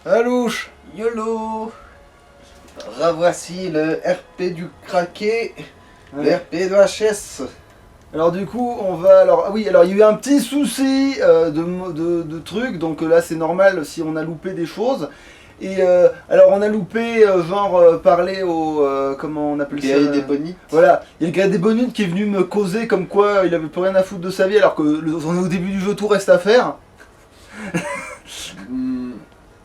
Alouche. YOLO. Revoici le RP du craqué, Ouais. le RP de HS. Alors du coup, on va... Alors oui, alors il y a eu un petit souci de trucs, donc là c'est normal si on a loupé des choses. Et alors on a loupé, parler au... comment on appelle ça Guerrier des bonites. Voilà, il y a le gars des bonites qui est venu me causer comme quoi il avait plus rien à foutre de sa vie alors que on est au début du jeu, tout reste à faire.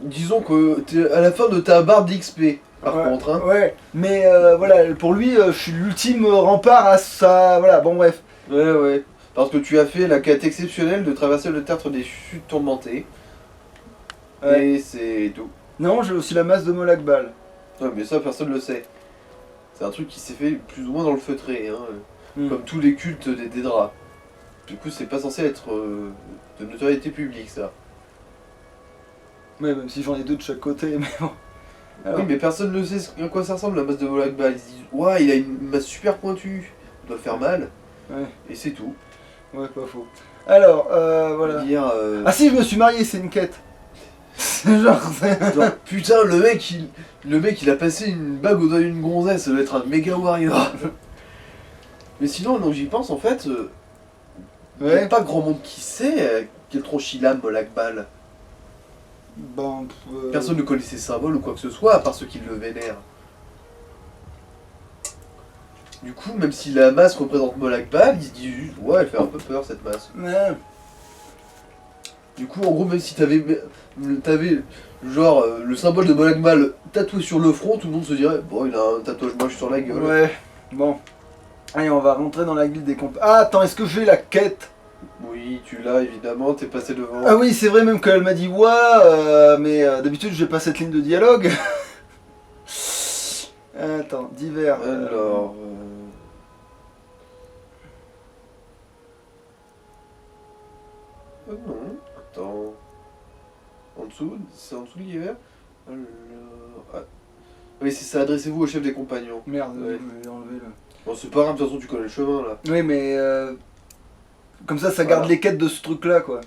Disons que t'es à la fin de ta barre d'XP, par Ouais, contre. Hein. ouais, mais voilà, pour lui, je suis l'ultime rempart à ça... Voilà, bon bref. Ouais. Parce que tu as fait la quête exceptionnelle de traverser le tertre des chutes tourmentées. Ouais. Et c'est tout. Non, j'ai aussi la masse de Molag Bal. Ouais, mais ça, personne le sait. C'est un truc qui s'est fait plus ou moins dans le feutré, hein, Mm. comme tous les cultes des draps. Du coup, c'est pas censé être de notoriété publique, ça. Ouais, même si j'en ai deux de chaque côté, mais bon. Alors, Oui, mais personne ne sait à quoi ça ressemble la masse de Molag Bal. Ils se disent, ouais, il a une masse super pointue, ça doit faire mal, ouais, et c'est tout. ouais, pas faux. Alors, voilà. Dire, Ah si, je me suis marié, c'est une quête. C'est genre... genre, putain, le mec, il a passé une bague au doigt d'une gonzesse, ça doit être un méga warrior. Mais sinon, non, j'y pense, en fait, il y a Ouais. pas grand monde qui sait quel tronche il a, Molag Bal. Bon, Personne ne connaît ses symboles ou quoi que ce soit, à part ceux qui le vénèrent. Du coup, même si la masse représente Molag Bal, il se dit juste, ouais, elle fait un peu peur cette masse. Ouais. Du coup, en gros, même si t'avais genre le symbole de Molag Bal tatoué sur le front, tout le monde se dirait, bon, il a un tatouage moche sur la gueule. Ouais. Bon. Allez, on va rentrer dans la guilde des comp... Ah, attends, est-ce que j'ai la quête? Oui, tu l'as évidemment, t'es passé devant. Ah oui, c'est vrai même qu'elle m'a dit ouais, mais d'habitude j'ai pas cette ligne de dialogue. Attends, divers. Alors. Non, attends. En dessous, c'est en dessous l'hiver. Alors. Ah. Oui, c'est ça, adressez-vous au chef des compagnons. Merde, Ouais. j'ai enlevé le... Bon, c'est pas grave, de toute façon, tu connais le chemin là. Oui, mais comme ça Voilà. garde les quêtes de ce truc-là, quoi.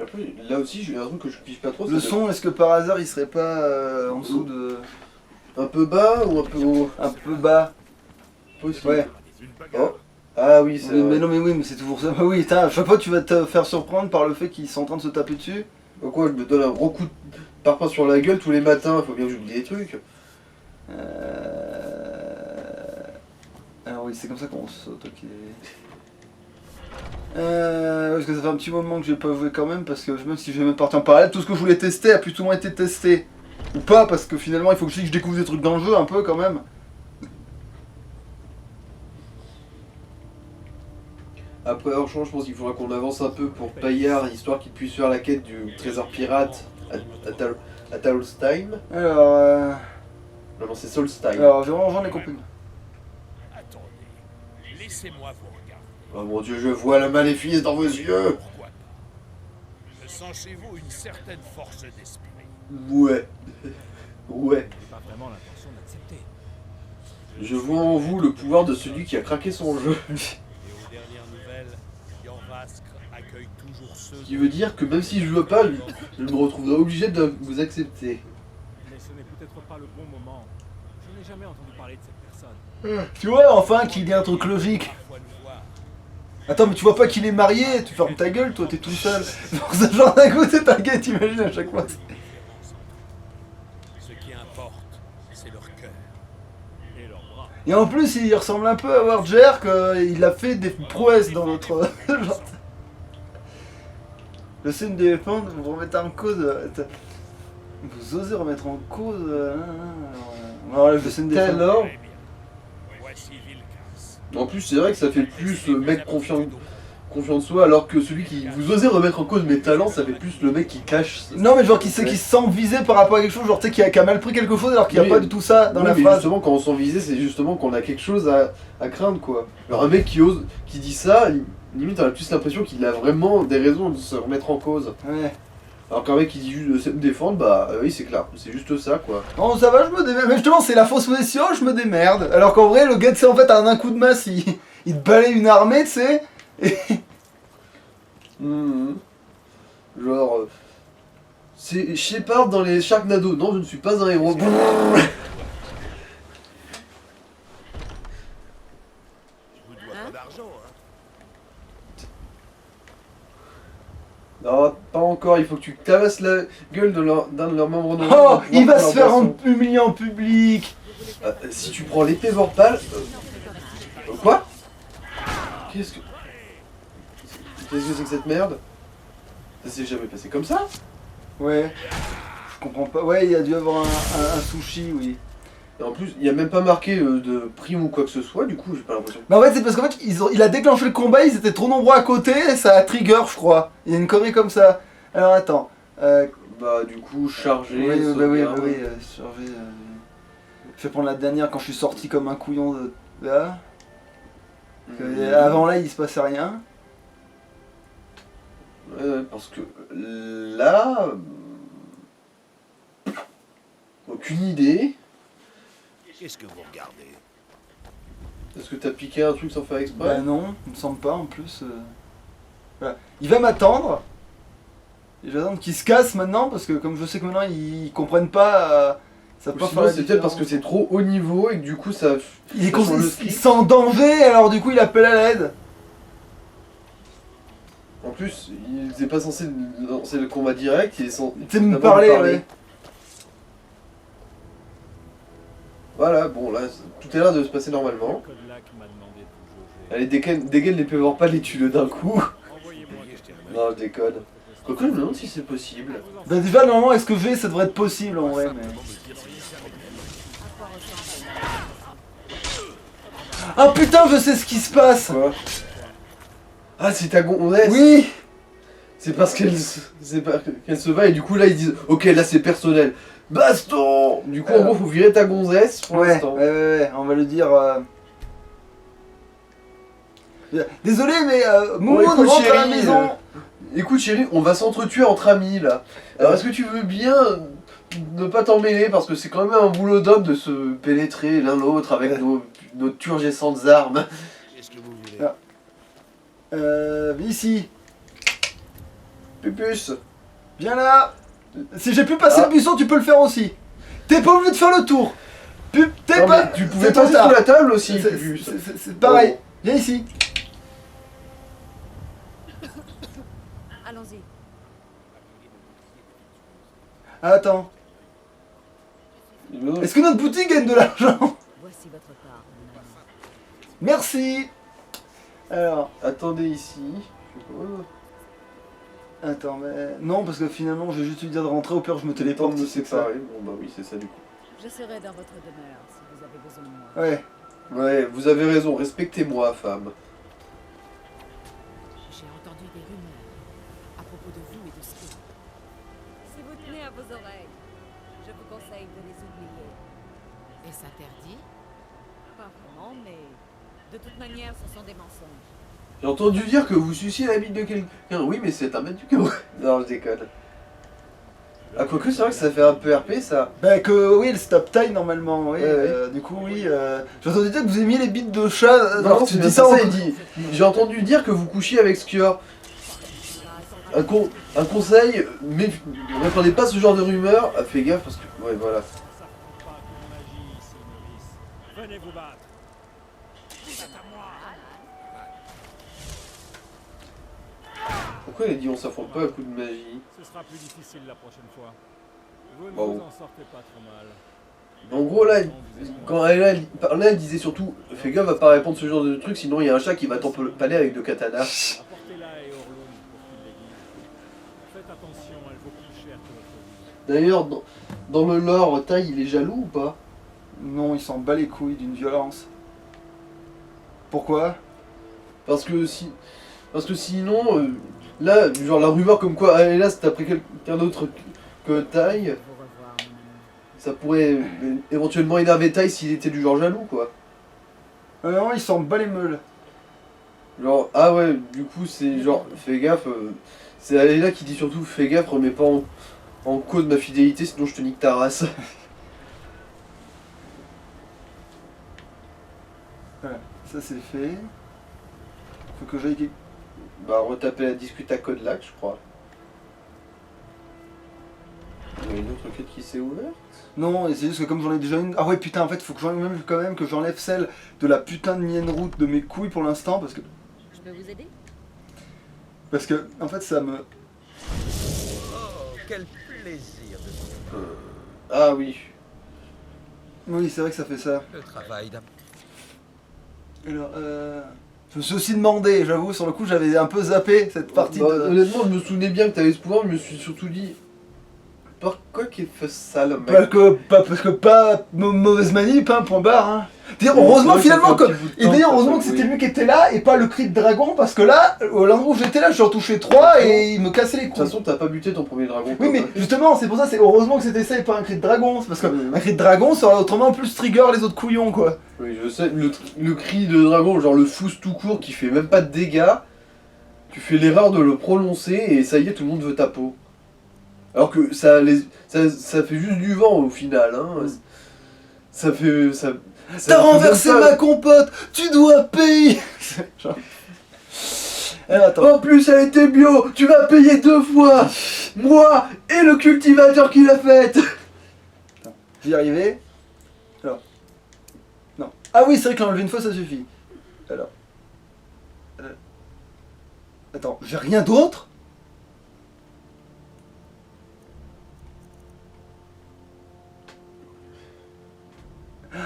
Après, là aussi, j'ai un truc que je kiffe pas trop. Le c'est son, est-ce que par hasard il serait pas en dessous de... un peu bas ou un peu haut? un peu bas? Possible. Ouais. Oh. Ah oui, c'est Mais vrai. non, mais oui, mais c'est toujours ça. Oui, à chaque fois tu vas te faire surprendre par le fait qu'ils sont en train de se taper dessus. Pourquoi je me donne un gros coup de parpaing sur la gueule tous les matins? Faut bien que j'oublie des trucs. Alors oui, c'est comme ça qu'on saute, ok. Parce que ça fait un petit moment que j'ai pas joué quand même, parce que même si je vais même partir en parallèle, tout ce que je voulais tester a plus ou moins été testé. Ou pas, parce que finalement il faut que je découvre des trucs dans le jeu un peu quand même. Après, franchement, je pense qu'il faudra qu'on avance un peu pour Payard, histoire qu'il puisse faire la quête du trésor pirate à Talstein. Alors, Non, c'est Solstein. j'en ai compris. Attendez, laissez-moi vous regarder. Oh mon dieu, je vois la maléfice dans vos yeux. Pourquoi pas? Je sens chez vous une certaine force d'esprit. Ouais. Ouais. J'ai pas vraiment l'intention d'accepter. Je vois en vous le pouvoir de celui qui a craqué son jeu. Et aux dernières nouvelles, Yanvaskr accueille toujours ceux Ce qui veut dire que même si je veux pas, je me retrouverai obligé de vous accepter. Mais ce n'est peut-être pas le bon moment. Je n'ai jamais entendu parler de cette personne. Tu vois, enfin qu'il y ait un truc logique. parfois nous voir. Attends, mais tu vois pas qu'il est marié, tu fermes ta gueule, toi t'es tout seul. Genre d'un coup c'est ta gueule, t'imagines à chaque fois. Ce qui importe, c'est leur cœur. Et leurs bras. Et en plus il ressemble un peu à Warjerk, il a fait des prouesses dans notre... genre... Je sais me défendre, vous remettez en cause... Vous osez remettre en cause... Alors là, je sais me défendre. Alors, Très bien. Voici Vilkas. en plus, c'est vrai que ça fait plus le mec confiant de soi, alors que celui qui vous osez remettre en cause mes talents, ça fait plus le mec qui cache. Non mais genre qui se sent visé par rapport à quelque chose, genre tu sais qui a mal pris quelque chose alors qu'il n'y Oui. a pas du tout ça dans Oui, la mais phrase. justement, quand on s'en visait, c'est justement qu'on a quelque chose à craindre, quoi. Alors un mec qui ose, qui dit ça, limite on a plus l'impression qu'il a vraiment des raisons de se remettre en cause. Ouais. Alors qu'un mec qui dit juste de me défendre, bah oui c'est clair, c'est juste ça, quoi. Non ça va, je me démerde. Mais justement c'est la fausse position, je me démerde. Alors qu'en vrai le gars tu sais en fait en un coup de masse il te balaye une armée tu sais. Et... Mhm. Genre, c'est Shepard dans les Sharknado. Non, je ne suis pas un héros. Je vous dois pas d'argent, hein. Non, pas encore, il faut que tu tabasses la gueule d'un de leurs membres non. Oh, il va se faire humilier en public. Si tu prends l'épée Vorpal. Quoi? Qu'est-ce que c'est que cette merde? Ça s'est jamais passé comme ça? Ouais, je comprends pas. Ouais, il y a dû avoir un sushi, oui. Et en plus, il n'y a même pas marqué de prime ou quoi que ce soit, du coup, j'ai pas l'impression. Mais en fait, c'est parce qu'en fait, il a déclenché le combat, ils étaient trop nombreux à côté, ça a trigger, je crois. Il y a une connerie comme ça. Alors attends. Bah, du coup, chargé. Oui, oui, sauvegarde. chargé. Je vais prendre la dernière quand je suis sorti comme un couillon de là. Avant là, il se passait rien. Parce que là. Aucune idée. Qu'est-ce que vous regardez? Est-ce que t'as piqué un truc sans faire exprès? Bah non, il me semble pas en plus. Voilà. Il va m'attendre. Et j'attends qu'il se casse maintenant parce que comme je sais que maintenant ils comprennent pas. Ça peut Ou pas sinon, faire la c'est peut-être parce que différence. c'est trop haut niveau et que du coup ça. Il est ça change le il script. se sent en danger alors du coup il appelle à l'aide. En plus, il n'est pas censé lancer le combat direct, il est censé. Tu sais me parler, ouais. Voilà, bon là, tout a l'air de se passer normalement. Code Lac m'a demandé de vous jauger. Allez, dégaine l'épée Vorpal et tue-le d'un coup. Envoyez-moi quelqu'un. Non, je déconne. Quoique, je me demande si c'est possible. Bah déjà normalement est-ce que V ça devrait être possible en vrai mais. Ah putain je sais ce qui se passe. Quoi? Ah, c'est ta gonzesse. Oui. C'est parce qu'elle se va et du coup là ils disent ok, là c'est personnel. Baston. Du coup en gros faut virer ta gonzesse pour Ouais, l'instant. ouais, on va le dire. Désolé mais Momo écoute, rentre à la chérie, maison. Écoute chérie, on va s'entretuer entre amis là. Alors est-ce que tu veux bien ne pas t'en mêler parce que c'est quand même un boulot d'homme de se pénétrer l'un l'autre avec nos turgescentes armes. Qu'est-ce que vous voulez? Ici, Pupus. viens là. Si j'ai pu passer le buisson tu peux le faire aussi. T'es pas obligé de faire le tour. T'es Non, pas. mais tu pouvais c'est trop passer tard. sous la table aussi, C'est- Pupus. c'est pareil. Viens ici. Allons-y. Attends. Est-ce que notre boutique gagne de l'argent? Voici votre part, mon ami. Merci. Alors, Attendez ici. attends, mais non parce que finalement je vais juste lui dire de rentrer au pire je me Les temps téléporte. de nous si c'est que ça. séparer. Bon bah oui, c'est ça du coup. Je serai dans votre demeure si vous avez besoin de moi. Ouais. Ouais, vous avez raison, respectez-moi, femme. J'ai entendu des rumeurs à propos de vous et de Ski. Si vous tenez à vos oreilles, je vous conseille de les oublier. Est-ce interdit? Pas vraiment, mais de toute manière, ce sont des mensonges. J'ai entendu dire que vous suciez la bite de quelqu'un. Oui, mais c'est un mec du coup. Non, je déconne. Ah, quoique, c'est vrai que ça fait un peu RP ça. Bah que oui, le stop taille normalement, oui. Ouais, Du coup, oui. J'ai entendu dire que vous aimiez les bites de chat. Non, tu c'est dis bien ça en... il dit. J'ai entendu dire que vous couchiez avec Skior. Un conseil, mais ne répandez pas ce genre de rumeurs. Ah, fais gaffe parce que. Ouais, voilà. Ça ne pas que magie ici, novice. Venez vous battre. C'est à moi. Pourquoi elle a dit on s'affronte pas à coup de magie? Ce sera plus difficile la prochaine fois. Vous ne Bon. vous en sortez pas trop mal. En gros, là, quand elle parlait, elle disait surtout fais gaffe à pas répondre ce genre de truc, sinon il y a un chat qui va t'empaler avec deux katanas. Apportez-la et Orlun pour qu'il les guide. Faites attention, elle vaut plus cher que votre vie. D'ailleurs, dans le lore, Tai il est jaloux ou pas? Non, il s'en bat les couilles d'une violence. Pourquoi? Parce que sinon, là, genre la rumeur comme quoi Aelas t'as pris quelqu'un d'autre que Tai, Au revoir, mon ami. ça pourrait éventuellement énerver Tai s'il était du genre jaloux quoi. Non, il s'en bat les meules. Genre, ah ouais, du coup c'est genre, fais gaffe, c'est Aelas qui dit surtout fais gaffe, remets pas en cause ma fidélité sinon je te nique ta race. Voilà, ça c'est fait. Faut que j'aille... Bah retaper la discute à code lac je crois. autre quête qui s'est ouverte. Non, et c'est juste que comme j'en ai déjà une... Ah ouais, putain, en fait, faut que quand même que j'enlève celle de la putain de mienne route de mes couilles pour l'instant, parce que... Je peux vous aider? Parce que, en fait, ça me... Oh, quel plaisir de Ah oui. Oui, c'est vrai que ça fait ça. le travail d'un... Alors, je me suis aussi demandé, j'avoue, sur le coup, j'avais un peu zappé cette partie Bah, de... honnêtement, je me souvenais bien que t'avais ce pouvoir, je me suis surtout dit. Pourquoi qu'il fait ça, le mec? Parce que pas mauvaise manip, hein, point barre. Hein. D'ailleurs, heureusement C'est vrai finalement ça que... fait un petit bout de Et temps d'ailleurs, ça heureusement fait que c'était oui. lui qui était là et pas le cri de dragon, parce que là, à l'endroit où j'étais là, j'en touchais 3 et il me cassait les De toute couilles. façon, t'as pas buté ton premier dragon. Oui, mais justement, c'est pour ça, c'est heureusement que c'était ça et pas un cri de dragon. C'est parce qu'un cri de dragon, ça aurait autrement plus trigger les autres couillons, quoi. Oui, je sais, le cri de dragon, genre le fousse tout court qui fait même pas de dégâts, tu fais l'erreur de le prononcer et ça y est, tout le monde veut ta peau. Alors que ça fait juste du vent au final, hein. Ça fait. Ça T'as fait renversé même pas- ma compote, tu dois payer. Genre... Alors, attends. En plus, elle était bio, tu vas payer 2 fois. Moi et le cultivateur qui l'a faite. J'y arriver. Alors. Non. Ah oui, c'est vrai que l'enlever une fois, ça suffit. Alors. Attends, j'ai rien d'autre?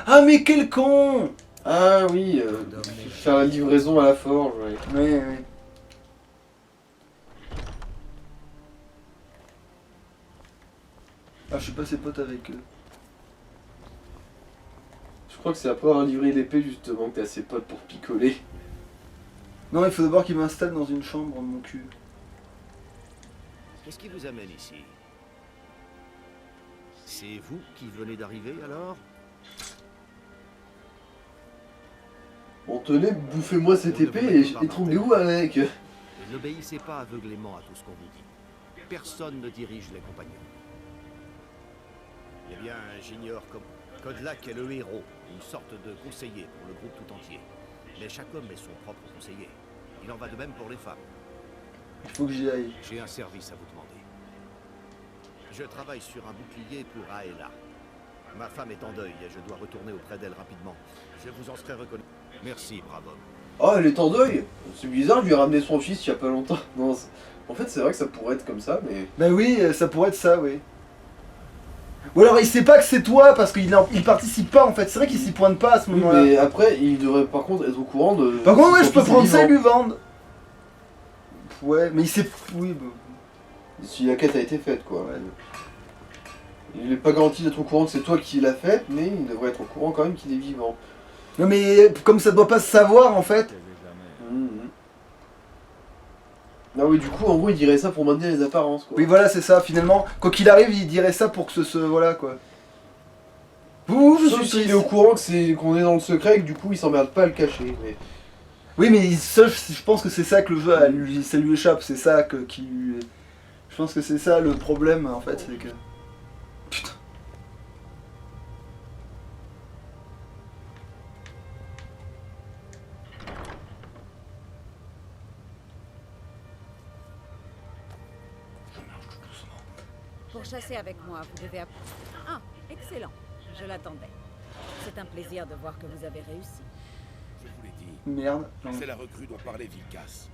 Ah mais quel con! Ah oui, faire la livraison à la forge, ouais. Oui, oui. Ah, je suis pas ses potes avec eux. Je crois que c'est après avoir livré l'épée justement que t'as ses potes pour picoler. Non, il faut d'abord qu'ils m'installent dans une chambre, mon cul. Qu'est-ce qui vous amène ici? C'est vous qui venez d'arriver alors? Bon, tenez, bouffez-moi cette épée et trouvez-vous avec. Et n'obéissez pas aveuglément à tout ce qu'on vous dit. Personne ne dirige les compagnons. Eh bien, j'ignore comme... Kodlak est le héros, une sorte de conseiller pour le groupe tout entier. Mais chaque homme est son propre conseiller. Il en va de même pour les femmes. Il faut que j'y aille. J'ai un service à vous demander. Je travaille sur un bouclier pour Aela. Ma femme est en deuil et je dois retourner auprès d'elle rapidement. Je vous en serai reconnaissant. Merci, brave homme. Oh, elle est en deuil. C'est bizarre, je lui ai ramené son fils il y a pas longtemps. Non, en fait, c'est vrai que ça pourrait être comme ça, mais... Ben oui, ça pourrait être ça, oui. Ou alors il sait pas que c'est toi parce qu'il il participe pas en fait. C'est vrai qu'il s'y pointe pas à ce Oui, moment-là. mais après, il devrait par contre être au courant de... Par contre, ouais, son je peux fils est prendre ça et vivant. lui vendre. Ouais, mais il sait. Oui, bah. Si la quête a été faite, quoi. Ouais. Il n'est pas garanti d'être au courant que c'est toi qui l'as faite, mais il devrait être au courant quand même qu'il est vivant. Non, mais comme ça doit pas se savoir en fait. Ah oui, du coup, en gros, il dirait ça pour maintenir les apparences, quoi. Oui, voilà, c'est ça. Finalement, quoi qu'il arrive, il dirait ça pour que ce. Voilà quoi. Ouh, je Sauf suis s'il triste. est au courant qu'on est dans le secret et que du coup, il s'emmerde pas à le cacher. Mais... Oui, mais ça, je pense que c'est ça que le jeu, ça lui échappe. C'est ça qui lui. Je pense que c'est ça le problème en fait. C'est que. Putain. Pour chasser avec moi, vous devez... Ah, excellent. Je l'attendais. C'est un plaisir de voir que vous avez réussi. Je vous l'ai dit, Merde. Non. c'est la recrue dont parlait Vilkas.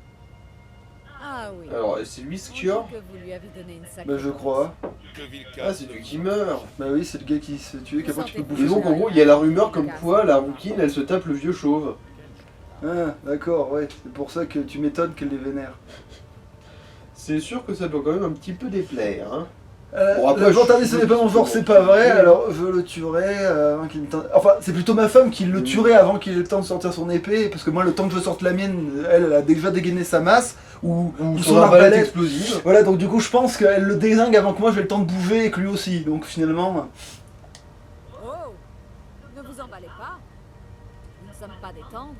Ah oui. Alors, c'est lui, On Skior? dit que vous lui avez donné une sacrée Bah, je crois. Que Vilkas Ah, c'est lui qui meurt. Bah oui, c'est le gars qui se fait tuer, qu'après tu peux Et bouffer donc, en gros, il y a la rumeur comme quoi la rouquine, elle se tape le vieux chauve. Ah, d'accord, ouais. C'est pour ça que tu m'étonnes qu'elle les vénère. C'est sûr que ça doit quand même un petit peu déplaire, hein. Bon, après, le jour je- tardé, ce n'est pas mon genre, c'est pas vrai, alors je le tuerai avant qu'il me tente... Enfin, c'est plutôt ma femme qui le tuerait avant qu'il ait le temps de sortir son épée, parce que moi, le temps que je sorte la mienne, elle a déjà dégainé sa masse, ou Son arbalète arbalète. explosive. Voilà, donc du coup, je pense qu'elle le désingue avant que moi j'ai le temps de bouger et que lui aussi, donc finalement... Oh, ne vous emballez pas. Nous ne sommes pas des tendres,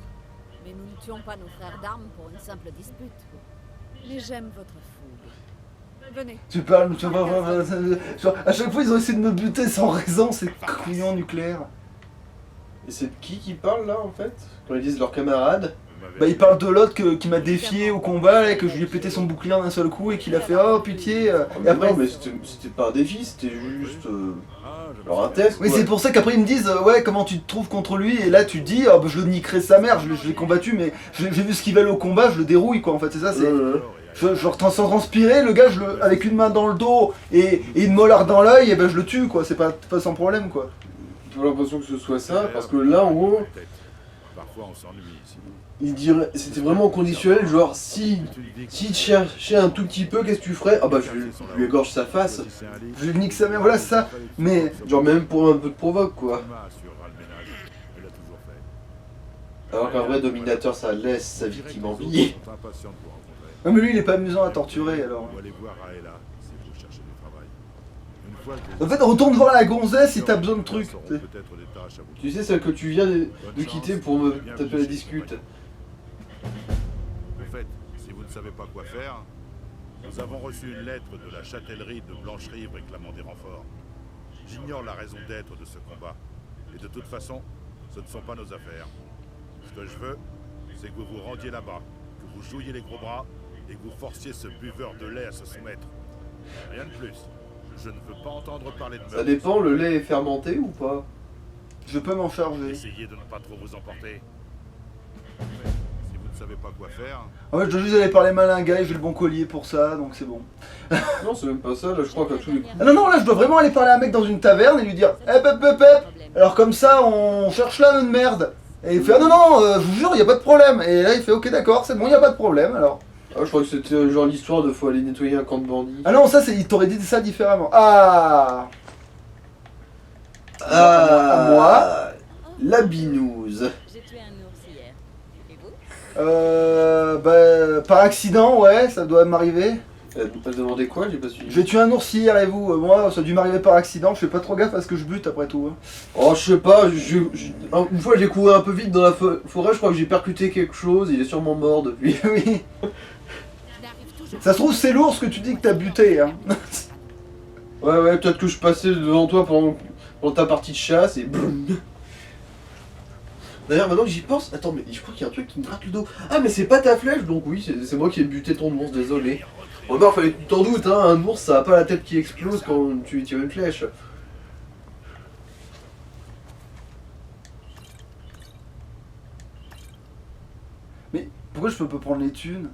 mais nous ne tuons pas nos frères d'armes pour une simple dispute. Mais j'aime votre fougue. Venez. Tu parles, tu vas voir... Genre, à chaque fois, ils ont essayé de me buter sans raison, ces couillons nucléaires. Et c'est qui parle là en fait? Quand ils disent leurs camarades? Bah il parle de l'autre qui m'a défié au combat et que je lui ai pété son bouclier en un seul coup et qu'il a fait oh pitié. Oh, Et mais après, non, mais c'était pas un défi, c'était juste. Alors un test. oui quoi. c'est pour ça qu'après ils me disent ouais comment tu te trouves contre lui et là tu te dis oh bah, je le niquerai sa mère, je l'ai combattu mais j'ai vu ce qu'il valait au combat, je le dérouille quoi en fait c'est ça c'est. Je sans transpirer, le gars avec une main dans le dos et une molar dans l'œil et ben je le tue quoi, c'est pas sans problème quoi. J'ai l'impression que ce soit ça, parce que là en gros, Parfois on s'ennuie ici. il dirait, c'était vraiment conditionnel, genre si tu cherchais un tout petit peu, qu'est-ce que tu ferais? Ah bah je lui égorge sa face, Je lui nique sa mère, voilà c'est ça. Mais genre même pour un peu de provoque quoi. Alors qu'un vrai dominateur ça laisse sa victime en vie. non mais lui il est pas amusant à torturer alors. On va aller voir Aela si vous cherchez du travail. Une fois que En fait retourne voir la gonzesse si t'as besoin de trucs. Nous aurons peut-être des tâches à vous. Tu sais celle que tu viens de quitter pour me taper la discute. Au fait, si vous ne savez pas quoi faire, nous avons reçu une lettre de la châtellerie de Blancherive réclamant des renforts. J'ignore la raison d'être de ce combat. Et de toute façon, ce ne sont pas nos affaires. Ce que je veux, c'est que vous vous rendiez là-bas, que vous jouiez les gros bras et que vous forciez ce buveur de lait à se soumettre. Rien de plus. Je ne veux pas entendre parler de Ça meurtre. dépend, le lait est fermenté ou pas? Je peux m'en charger. Essayez de ne pas trop vous emporter. Si vous ne savez pas quoi faire, En fait je dois juste aller parler malinga et j'ai le bon collier pour ça donc c'est bon. Non c'est même pas ça, là je crois qu'à tous les coups. Ah non non là je dois vraiment aller parler à un mec dans une taverne et lui dire hep hep hep hep. Alors comme ça on cherche là une merde. Et il fait ah non non je vous jure y a pas de problème. Et là il fait ok d'accord c'est bon y a pas de problème alors. Ah je crois que c'était genre l'histoire de faut aller nettoyer un camp de bandits. Ah non ça c'est il t'aurait dit ça différemment. Ah à moi. La binouse. J'ai tué un ours hier. Et vous? Bah par accident ouais ça doit m'arriver. Elle t'a demandé quoi? J'ai pas suivi. J'ai tué un ours hier et vous moi ça a dû m'arriver par accident je fais pas trop gaffe à ce que je bute après tout. Hein. Oh je sais pas, une fois j'ai couru un peu vite dans la forêt, je crois que j'ai percuté quelque chose, il est sûrement mort depuis. Oui. Je n'arrive toujours Ça se trouve c'est l'ours que tu dis que t'as buté hein. Ouais peut-être que je passais devant toi pendant ta partie de chasse et boum. D'ailleurs maintenant que j'y pense, attends mais je crois qu'il y a un truc qui me gratte le dos. Ah mais c'est pas ta flèche donc oui c'est moi qui ai buté ton ours, désolé. Remarque fallait que tu t'en doutes hein, un ours ça a pas la tête qui explose quand tu lui tires une flèche. Mais pourquoi je peux pas prendre les thunes?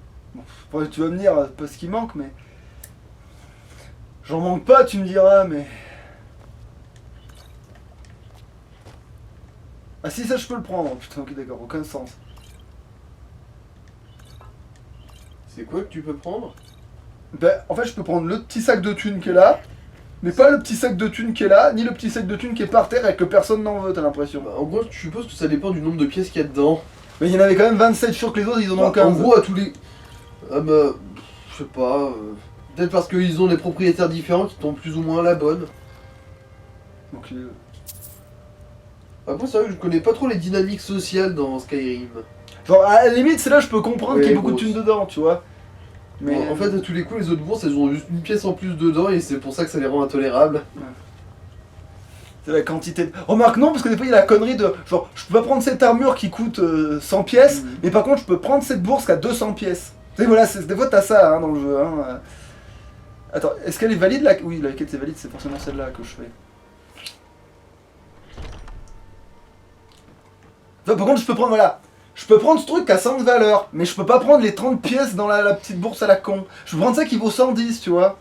Bon, tu vas me dire pas ce qui manque mais... J'en manque pas tu me diras mais... Ah si ça je peux le prendre, putain ok d'accord, aucun sens. C'est quoi que tu peux prendre? Ben en fait je peux prendre le petit sac de thunes qui est là, mais pas le petit sac de thunes qui est là, ni le petit sac de thunes qui est par terre et que personne n'en veut t'as l'impression. Bah, en gros je suppose que ça dépend du nombre de pièces qu'il y a dedans. Mais il y en avait quand même 27 sûr que les autres ils en ont Bah, en 15. gros à tous les... Ah bah... Je sais pas... Peut-être parce qu'ils ont des propriétaires différents qui tombent plus ou moins à la bonne. Donc, Après c'est vrai que je connais pas trop les dynamiques sociales dans Skyrim. genre à la limite c'est là je peux comprendre Ouais, qu'il y ait beaucoup de grosse. thunes dedans tu vois. Mais En fait à tous les coups les autres bourses elles ont juste une pièce en plus dedans et c'est pour ça que ça les rend intolérables. c'est la quantité de... Remarque non parce que des fois il y a la connerie de... Genre je peux pas prendre cette armure qui coûte 100 pièces, mais par contre je peux prendre cette bourse qui a 200 pièces. Tu sais voilà, des fois t'as ça hein, dans le jeu. Hein. Attends, est-ce qu'elle est valide là? Oui la quête est valide, c'est forcément celle-là que je fais. Enfin, par contre je peux prendre, voilà. Je peux prendre ce truc à 100 de valeur, mais je peux pas prendre les 30 pièces dans la petite bourse à la con. Je peux prendre ça qui vaut 110 tu vois.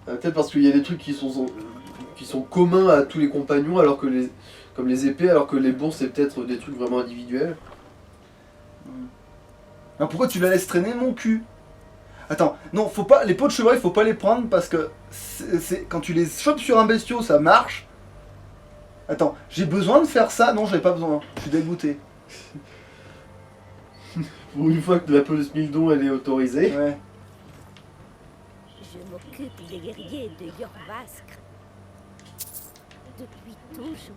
Peut-être parce qu'il y a des trucs qui sont communs à tous les compagnons alors que les... Comme les épées alors que les bourses c'est peut-être des trucs vraiment individuels. Alors pourquoi tu la laisses traîner mon cul? Attends, non, faut pas, les peaux de chevreuil, faut pas les prendre parce que quand tu les chopes sur un bestiau, ça marche. Attends, j'ai besoin de faire ça? Non, j'avais pas besoin, je suis dégoûté. Pour une fois que la peau de Smildon elle est autorisée. Ouais. Je m'occupe des guerriers de Jorvaskr depuis toujours.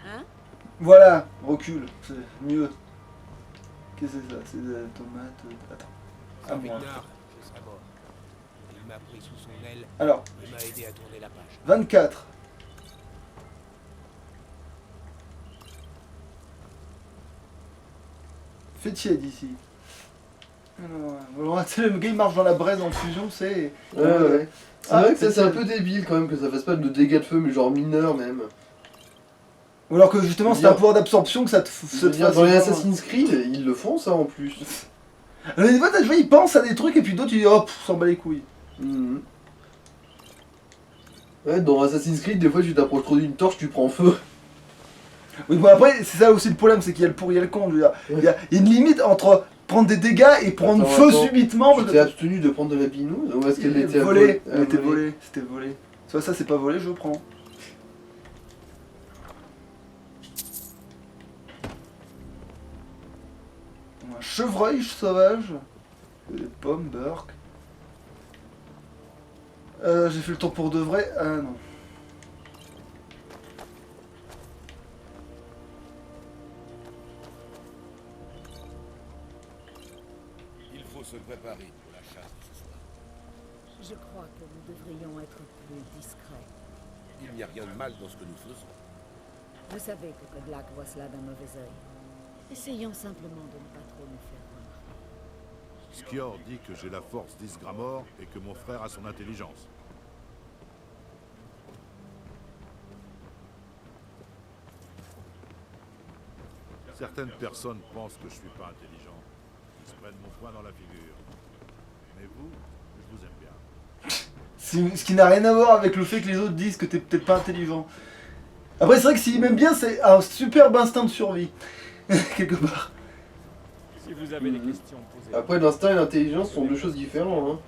Hein? Voilà, recule, c'est mieux. Qu'est-ce que c'est ça? C'est de la tomate. Attends. Ah, Avec bon. Nard, je serais mort. Il m'a pris sous son aile Alors, et m'a aidé à tourner la page. 24. Fait tiède ici. Alors, tu sais, le gars il marche dans la braise en fusion, c'est. Ouais. C'est Ah, vrai que ça, c'est un tiède. peu débile quand même que ça fasse pas de dégâts de feu, mais genre mineur même. Ou alors que justement c'est un pouvoir d'absorption que ça te Je veux dire, fasse. dans les Assassin's Creed, ils le font ça en plus. Alors, des fois, tu vois, ils pensent à des trucs et puis d'autres, tu dis hop, s'en bat les couilles. Mhm. Ouais, dans Assassin's Creed, des fois tu t'approches trop d'une torche, tu prends feu. Oui, bon, après, c'est ça aussi le problème, c'est qu'il y a le pour, il y a le contre. Je veux dire. Il y a une limite entre prendre des dégâts et prendre Attends, feu attends. subitement. Tu t'es abstenu de prendre de la binouse ou est-ce qu'elle était volée. à Elle était voler volée. C'était volé. Soit ça, c'est pas volé, je prends. Un chevreuil sauvage. Des pommes, Burk. J'ai fait le tour pour de vrai. Ah non. Il faut se préparer pour la chasse de ce soir. Je crois que nous devrions être plus discrets. Il n'y a rien de mal dans ce que nous faisons. Vous savez que Kodlak voit cela d'un mauvais œil. Essayons simplement de ne pas trop nous faire remarquer. Skior dit que j'ai la force d'Isgramor et que mon frère a son intelligence. Certaines personnes pensent que je suis pas intelligent. Ils se prennent mon poing dans la figure. Mais vous, je vous aime bien. Ce qui n'a rien à voir avec le fait que les autres disent que t'es peut-être pas intelligent. Après, c'est vrai que s'ils m'aiment bien, c'est un superbe instinct de survie. Quelque part. Si vous avez des questions, posez. Après, l'instinct et l'intelligence sont deux choses différentes. Hein.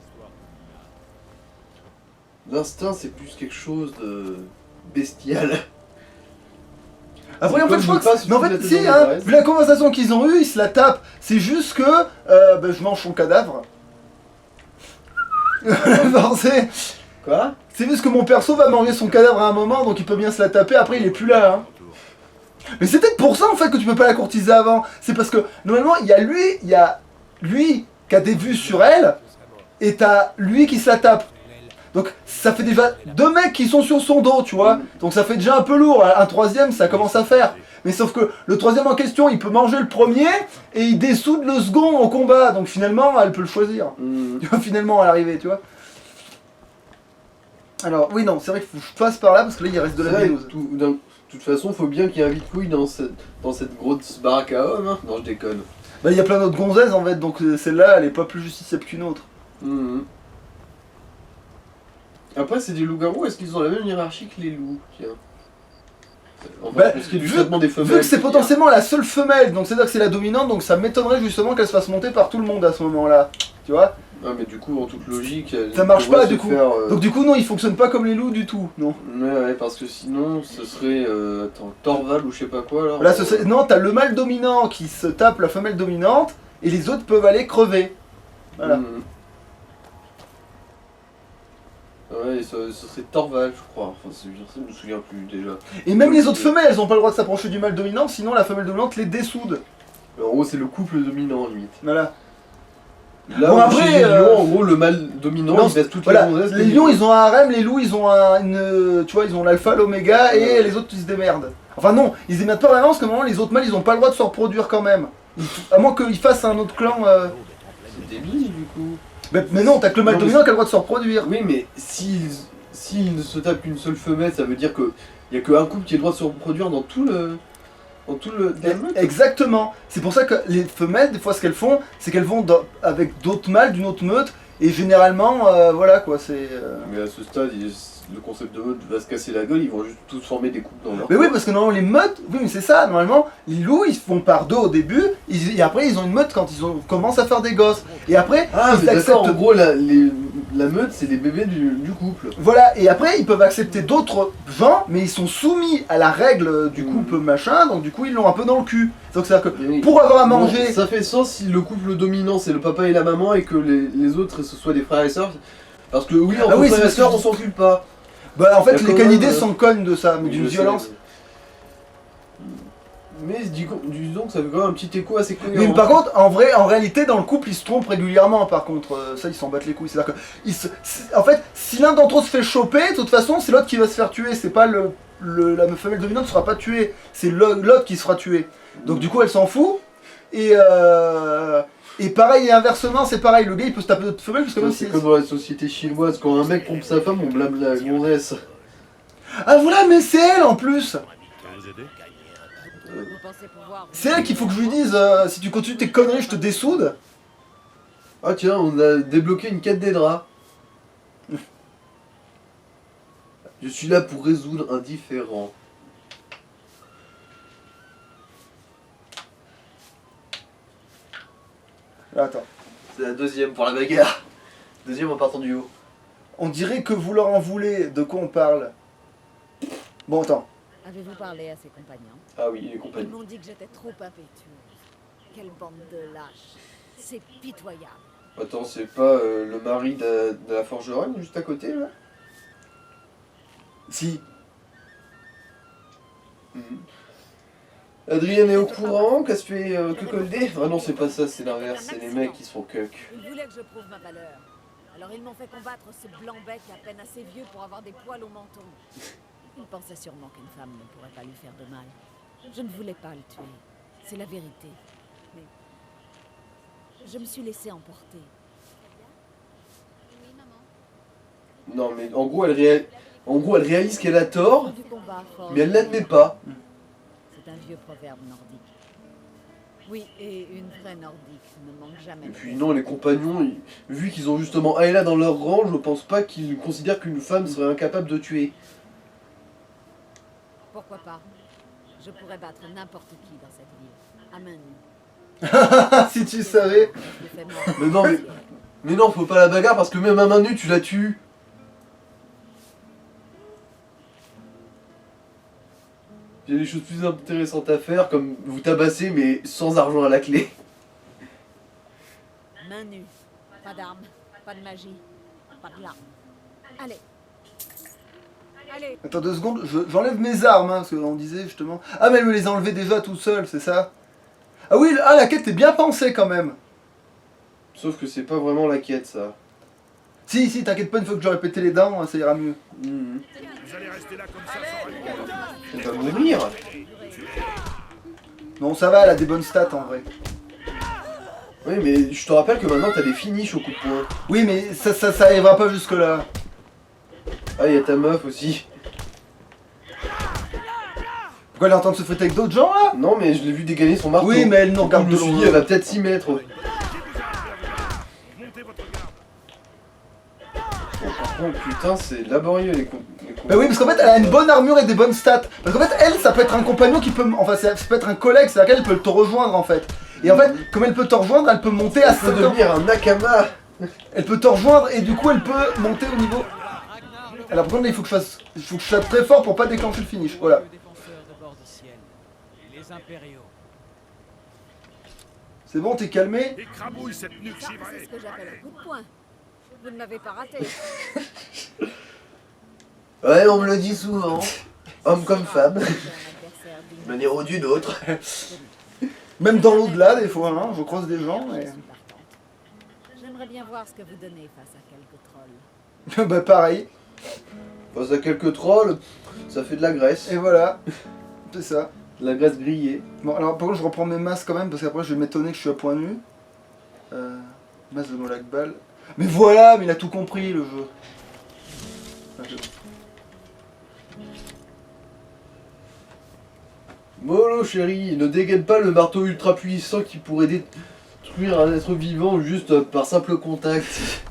L'instinct, c'est plus quelque chose de bestial. Après, C'est en fait, comme je crois ne pas que. se Mais en foutre fait, la si, tête dans hein, les braises. vu la conversation qu'ils ont eue, ils se la tapent. C'est juste que je mange son cadavre. Non, Quoi? c'est juste que mon perso va manger son cadavre à un moment, donc il peut bien se la taper. Après, il est plus là. Hein. Retour. Mais c'est peut-être pour ça en fait que tu peux pas la courtiser avant. C'est parce que normalement, il y a lui qui a des vues sur elle, et t'as lui qui se la tape. Donc ça fait déjà deux mecs qui sont sur son dos, tu vois. Donc ça fait déjà un peu lourd. Un troisième, ça commence à faire. Mais sauf que le troisième en question, il peut manger le premier et il dessoude le second au combat. Donc finalement, elle peut le choisir. Mhm. Tu vois, finalement à l'arrivée, tu vois. Alors oui, non, c'est vrai qu'il faut que je passe par là parce que là il reste de la Ouais, binouse. de toute façon, faut bien qu'il y ait un vide-couille dans cette grosse baraque à hommes. Hein. Non, je déconne. Bah il y a plein d'autres gonzesses en fait, donc celle-là elle est pas plus justiciable qu'une autre. Mhm. Après, c'est des loups-garous, est-ce qu'ils ont la même hiérarchie que les loups? Tiens. Enfin, Bah, pour ce qui est du vu- traitement des femelles. Vu que c'est potentiellement la seule femelle, donc c'est-à-dire que c'est la dominante, donc ça m'étonnerait justement qu'elle se fasse monter par tout le monde à ce moment-là. Tu vois? Ah, mais du coup, en toute logique, elle Ça marche devrait pas se du coup. faire, Donc du coup non, ils fonctionnent pas comme les loups du tout, non. Ouais, parce que sinon, ce serait. Attends, Torval ou je sais pas quoi alors. Là, non, t'as le mâle dominant qui se tape la femelle dominante, et les autres peuvent aller crever. Voilà. Mhm. Ouais, ce serait Torval, je crois. Enfin, je me souviens plus déjà. Et même les autres femelles, elles ont pas le droit de s'approcher du mâle dominant, sinon la femelle dominante les dessoude. En gros, c'est le couple dominant, limite. Voilà. Là, Bon, où après, chez les lions, en gros, le mâle dominant, non, il baisse toutes Voilà, les gonzesses. les lions ils ont un harem, les loups ils ont tu vois, ils ont l'alpha, l'oméga, et Ouais. les autres ils se démerdent. Enfin non, ils se démerdent pas vraiment parce que normalement les autres mâles ils ont pas le droit de se reproduire quand même. À moins qu'ils fassent un autre clan. C'est débile, du coup. Mais non, t'as que le mâle Non, mais dominant qui a le droit de se reproduire. Oui, mais s'il ne se tape qu'une seule femelle, ça veut dire qu'il n'y a qu'un couple qui a le droit de se reproduire dans tout le. Danemark. Exactement. C'est pour ça que les femelles, des fois ce qu'elles font, c'est qu'elles vont avec d'autres mâles d'une autre meute, et généralement, voilà quoi, c'est. Mais à ce stade, le concept de meute va se casser la gueule, ils vont juste tous former des couples dans leur. Mais oui, parce que normalement les meutes, oui mais c'est ça, normalement, les loups ils se font par deux au début, et après ils ont une meute quand commencent à faire des gosses. Et après, Ah, ils mais d'accord, en acceptent. gros, la meute, c'est les bébés du couple. Voilà, et après ils peuvent accepter d'autres gens, mais ils sont soumis à la règle du couple machin, donc du coup ils l'ont un peu dans le cul. Donc c'est-à-dire que Mais oui. pour avoir à Bon, manger. ça fait sens si le couple dominant c'est le papa et la maman et que les autres ce soit des frères et sœurs. Parce que oui, entre Ah oui, frères c'est et parce sœurs que- on s'en occupe pas. Bah en fait y a les quand canidés même, s'en cognent de ça, mais Oui, d'une je sais, violence. Mais disons que ça fait quand même un petit écho assez cohérent. Mais par contre, en réalité, dans le couple, ils se trompent régulièrement. Par contre, ça, ils s'en battent les couilles. C'est-à-dire que, en fait, si l'un d'entre eux se fait choper, de toute façon, c'est l'autre qui va se faire tuer. C'est pas la femelle dominante ne sera pas tuée. C'est l'autre qui sera tué. Donc du coup, elle s'en fout. Et pareil, et inversement, c'est pareil, le gars il peut se taper d'autres femelles parce que même C'est si... comme dans la société chinoise, quand un mec trompe sa femme, on blâme la gonzesse. Ah voilà, mais c'est elle en plus. Ça vous aider? Vous pensez pouvoir... C'est elle qu'il faut que je lui dise, si tu continues tes conneries, je te dessoude. Ah tiens, on a débloqué une quête des draps. Je suis là pour résoudre un différend. Attends. C'est la deuxième pour la bagarre. Deuxième en partant du haut. On dirait que vous leur en voulez, de quoi on parle. Bon, attends. Avez-vous parlé à ses compagnons? Ah oui, les Ils compagnons. m'ont dit que j'étais trop impétueuse. Quelle bande de lâches. C'est pitoyable. Attends, c'est pas le mari de la forgeronne juste à côté là? Si. Adrienne est au courant qu'elle se fait cuckolder? Ah non, c'est pas ça, c'est l'inverse, c'est les mecs qui se font cuck. Ils voulaient que je prouve ma valeur. Alors ils m'ont fait combattre ce blanc bec à peine assez vieux pour avoir des poils au menton. Ils pensaient sûrement qu'une femme ne pourrait pas lui faire de mal. Je ne voulais pas le tuer. C'est la vérité. Mais je me suis laissée emporter. Non mais en gros elle réalise qu'elle a tort, Du combat fort. mais elle l'admet pas. C'est un vieux proverbe nordique. Oui, et une vraie nordique ne manque jamais. Et de puis raison. non, les compagnons, vu qu'ils ont justement Ayla dans leur rang, je pense pas qu'ils considèrent qu'une femme serait incapable de tuer. Pourquoi pas? Je pourrais battre n'importe qui dans cette ville, à main nue. Si tu savais. Je le fais moi. Mais non, mais non, faut pas la bagarre parce que même à main nue, tu la tues. Il y a des choses plus intéressantes à faire, comme vous tabasser, mais sans argent à la clé. Main nue. Pas d'armes, pas de magie, pas de larmes. Allez. Allez. Attends 2 secondes, j'enlève mes armes, hein, parce qu'on disait justement... Ah mais elle me les a enlevées déjà tout seul, c'est ça? Ah oui, ah la quête est bien pensée quand même. Sauf que c'est pas vraiment la quête, ça. Si, t'inquiète pas, une fois que j'aurai pété les dents, ça ira mieux. Mhm. Vous allez rester là comme ça sans rien. Elle va mourir. Non, ça va, elle a des bonnes stats en vrai. Oui, mais je te rappelle que maintenant t'as des finishes au coup de poing. Oui, mais ça arrivera pas jusque là. Ah, il y a ta meuf aussi. Pourquoi elle est en train de se friter avec d'autres gens là? Non, mais je l'ai vu dégainer son marteau. Oui, mais elle nous regarde Je de me suis dit, loin. elle va peut-être s'y mettre. Montez votre garde. Bon, par contre, putain, c'est laborieux les coups. Bah oui, parce qu'en fait, elle a une bonne armure et des bonnes stats. Parce qu'en fait, elle, ça peut être un compagnon qui peut... Enfin, ça peut être un collègue, c'est laquelle elle peut te rejoindre en fait. Et en fait, comme elle peut te rejoindre, elle peut monter à Elle peut 50. devenir un Nakama. Elle peut te rejoindre et du coup, elle peut monter au niveau... Alors par contre, là, il faut que je sois très fort pour pas déclencher le finish, voilà. Les défenseurs de bord du ciel. Et les impériaux. C'est bon, t'es calmé? Écrabouille cette nuque Ça, c'est givrée. ce que j'appelle un coup de poing. Vous ne m'avez pas raté. Ouais, on me le dit souvent. Homme comme femme. J'ai un adversaire digne. De manière ou d'une autre. Même dans l'au-delà, des fois, hein, je croise des gens Je et... suis partante. J'aimerais bien voir ce que vous donnez face à quelques trolls. Bah pareil, Face à quelques trolls, ça fait de la graisse. et voilà. C'est ça. De la graisse grillée. Bon, alors par contre, je reprends mes masses quand même, parce qu'après, je vais m'étonner que je suis à point nu. Masse de Molac Ball. Mais voilà, mais il a tout compris, le jeu. Ah, c'est bon. Mollo chérie, ne dégaine pas le marteau ultra puissant qui pourrait détruire un être vivant juste par simple contact.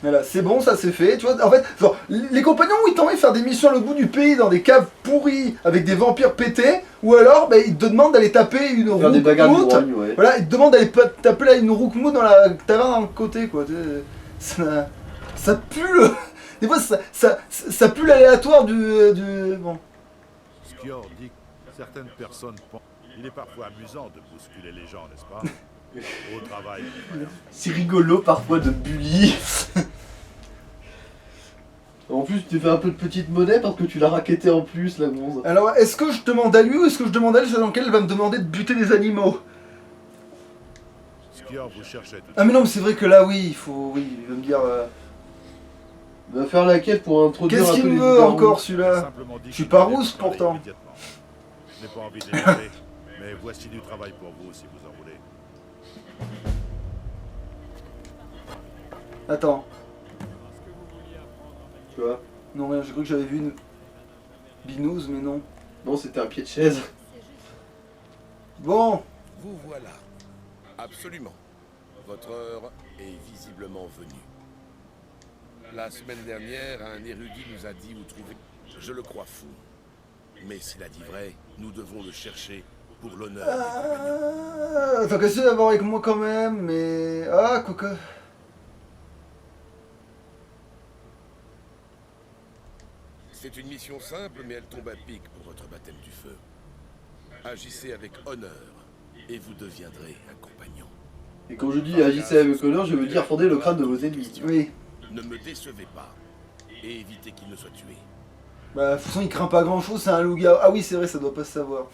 Voilà, c'est bon, ça c'est fait. Tu vois, en fait, genre, les compagnons, ils t'envoient faire des missions à l'autre bout du pays dans des caves pourries avec des vampires pétés, ou alors, bah, ils te demandent d'aller taper une Faire des bagarres roukmout. d'ivrogne, ouais. Voilà, ils te demandent d'aller taper là une roukmout dans la taverne d'un côté, quoi. Tu sais, ça pue le... Des fois, ça pue l'aléatoire du... Bon. Skior dit que certaines personnes pensent. Il est parfois amusant de bousculer les gens, n'est-ce pas? Au travail. C'est rigolo parfois de bully. En plus, tu t'es fait un peu de petite monnaie parce que tu l'as racketté en plus, la gonze. Alors, est-ce que je demande à lui ou est-ce que je demande à elle, c'est dans lequel elle va me demander de buter des animaux? Skior vous cherchait tout Ah mais non, mais c'est vrai que là, oui, il faut... Oui, il va me dire... On va faire la quête pour introduire Qu'est-ce un peu qu'il les me veut loups-garous. encore, celui-là? simplement dit Je suis qu'il pas fallait rousse, parler pourtant. immédiatement. Je n'ai pas envie d'énerver, Mais voici du travail pour vous si vous en voulez. Attends. Tu vois? Non, rien, j'ai cru que j'avais vu une binouze, mais non. Non, c'était un pied de chaise. Bon, Vous voilà. Absolument. Votre heure est visiblement venue. La semaine dernière, un érudit nous a dit où trouver. Je le crois fou. Mais s'il a dit vrai, nous devons le chercher pour l'honneur des compagnons. Attends, qu'est-ce que tu d'avoir avec moi quand même, mais... Ah, quoi. C'est une mission simple, mais elle tombe à pic pour votre baptême du feu. Agissez avec honneur, et vous deviendrez un compagnon. Et quand je dis agissez avec honneur, je veux dire fendez le crâne de vos ennemis. Oui. Ne me décevez pas, et évitez qu'il ne soit tué. Bah, de toute façon, il craint pas grand chose, c'est un loup-garou. Ah oui, c'est vrai, ça doit pas se savoir.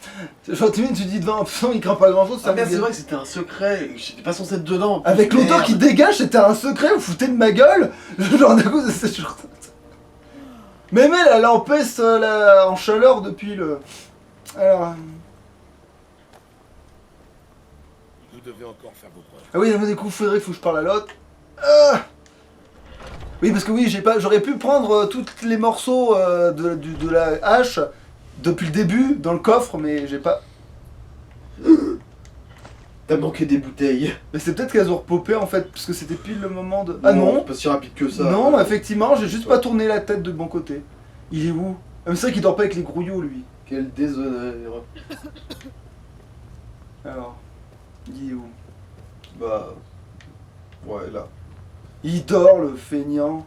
Genre, tu dis devant, de toute façon, il craint pas grand chose, c'est Ah un merde, c'est loup-garou. vrai que c'était un secret, j'étais pas censé être dedans. Avec l'odeur Merde. qui dégage, c'était un secret, vous foutez de ma gueule. Genre, d'un coup, c'est toujours... Même elle empeste en chaleur depuis le... Alors... Vous devez encore faire vos preuves. Ah oui, du coup, Frédéric, faut que je parle à l'autre. Ah oui, parce que oui, j'aurais pu prendre tous les morceaux de la hache depuis le début dans le coffre, mais j'ai pas... T'as manqué des bouteilles. Mais c'est peut-être qu'elles ont repopé en fait, parce que c'était pile le moment de... Ah non, Pas si rapide que ça. non, effectivement, j'ai juste pas tourné la tête de bon côté. Il est où? Ah, mais c'est vrai qu'il dort pas avec les grouillots, lui. Quel déshonneur. Alors, il est où? Bah... Ouais, là. Il dort, le feignant.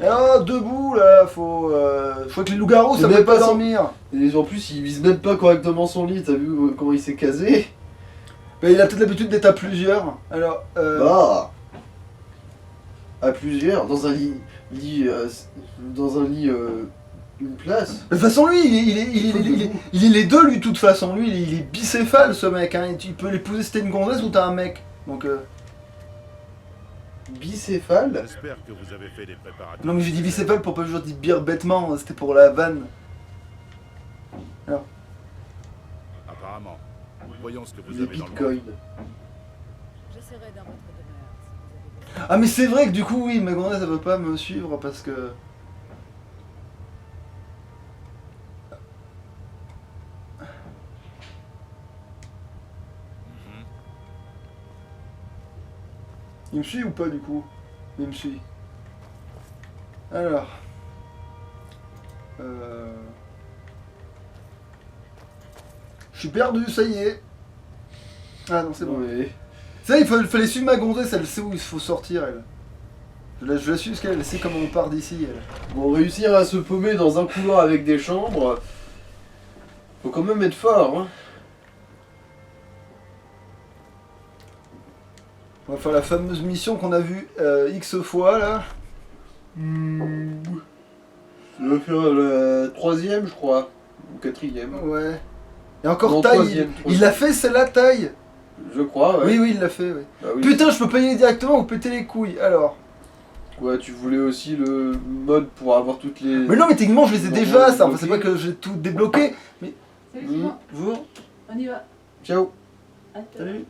Ah, debout, là, faut que les loups-garous, C'est ça même peut pas pas dormir. Et en plus, il vise même pas correctement son lit, t'as vu comment il s'est casé? Mais il a peut-être l'habitude d'être à plusieurs. Alors, Bah à plusieurs, dans un lit une place. de toute façon, lui, il est les deux, lui, de toute façon. Lui, il est bicéphale, ce mec. Hein. Tu peux l'épouser si t'es une gonzesse ou t'as un mec. Donc, Bicéphale? J'espère que vous avez fait des préparatifs. non, mais j'ai dit bicéphale pour pas toujours dire bêtement. C'était pour la vanne. Alors, Apparemment. Voyons ce que vous Les avez dans le bitcoins. monde. J'essaierai dans votre demeure si vous avez besoin. ah, mais c'est vrai que du coup, oui, ma gonzesse, elle veut pas me suivre parce que... Il me suit ou pas du coup? Il me suit. Alors. Je suis perdu, ça y est. Ah non, c'est bon. Ouais. Ça, il fallait suivre ma gonzesse, elle sait où il faut sortir, elle. Je la suis parce qu'elle sait comment on part d'ici, elle. Bon, réussir à se paumer dans un couloir avec des chambres, faut quand même être fort, hein. On va faire la fameuse mission qu'on a vue X fois, là. Ça va faire la troisième, je crois. Ou quatrième. Ouais. Et encore Non, taille, troisième. il l'a fait celle-là, taille. Je crois, ouais. Oui, il l'a fait, oui. Bah oui. Putain, je peux pas y aller directement ou péter les couilles, alors. Ouais, tu voulais aussi le mode pour avoir toutes les... Mais non, mais techniquement, je les ai Non, déjà, on ça. va Enfin, c'est pas que j'ai tout débloqué. Mais. Salut, Simon. Bonjour. On y va. Ciao. À tout à l'heure. Salut.